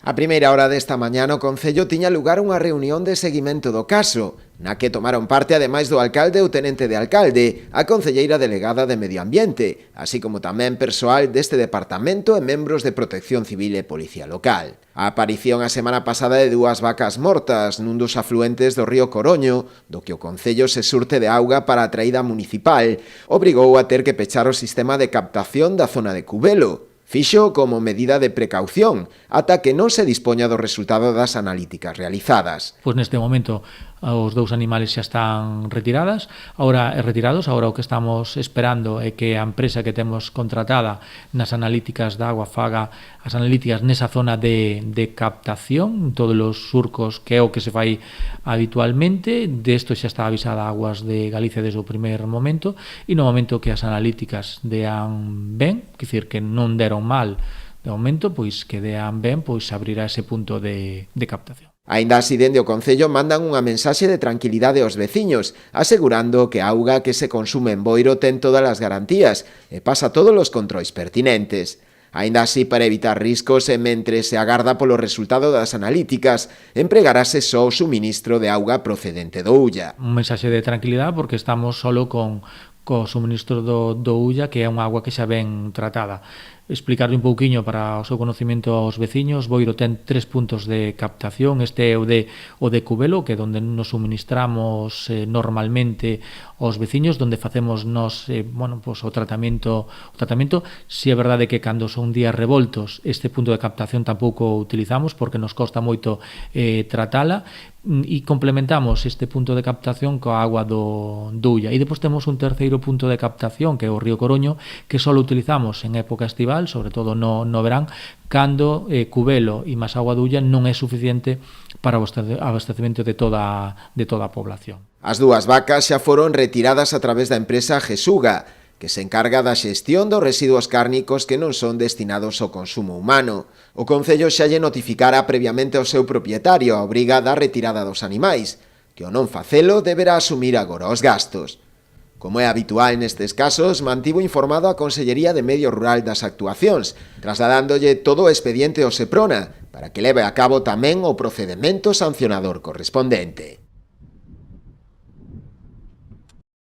A primeira hora desta mañá no Concello tiña lugar unha reunión de seguimento do caso, na que tomaron parte, ademais do alcalde ou tenente de alcalde, a concelleira delegada de Medio Ambiente, así como tamén persoal deste departamento e membros de Protección Civil e Policía Local. A aparición a semana pasada de dúas vacas mortas nun dos afluentes do río Coroño, do que o Concello se surte de auga para a traída municipal, obrigou a ter que pechar o sistema de captación da zona de Cubelo. Fixo como medida de precaución, ata que non se dispoña do resultado das analíticas realizadas. Pois neste momento os dous animales xa están retirados, agora o que estamos esperando é que a empresa que temos contratada nas analíticas da agua faga as analíticas nesa zona de captación, todos os surcos que é o que se fai habitualmente. Desto xa está avisada a Aguas de Galicia desde o primer momento, e no momento que as analíticas dean ben, quer dizer que non deron mal de momento, pois que dean ben, pois abrirá ese punto de captación. Aínda así, dende o Concello mandan unha mensaxe de tranquilidade aos veciños, asegurando que a auga que se consume en Boiro ten todas as garantías e pasa todos os controis pertinentes. Aínda así, para evitar riscos e mentre se agarda polo resultado das analíticas, empregarase só o suministro de auga procedente do Ulla. Un mensaxe de tranquilidade porque estamos solo co suministro do Ulla, que é unha auga que xa ben tratada. Explicarle un pouquiño para o seu conocimiento aos veciños. Boiro ten 3 puntos de captación. Este é o de Cubelo, que é onde nos suministramos normalmente aos veciños, onde facemos nos o tratamento. Si é verdade que cando son días revoltos este punto de captación tampouco o utilizamos porque nos costa moito tratala, e complementamos este punto de captación coa agua do Ulla. E depois temos un terceiro punto de captación, que é o río Coroño, que só utilizamos en época estival, sobre todo no verán, cando Cubelo e máis agua do Ulla non é suficiente para o abastecemento de toda a población. As dúas vacas xa foron retiradas a través da empresa Gesuga, que se encarga da xestión dos residuos cárnicos que non son destinados ao consumo humano. O Concello xa lle notificara previamente ao seu propietario a obriga da retirada dos animais, que ao non facelo deberá asumir agora os gastos. Como é habitual nestes casos, mantivo informado a Consellería de Medio Rural das actuacións, trasladándolle todo o expediente ao Seprona, para que leve a cabo tamén o procedemento sancionador correspondente.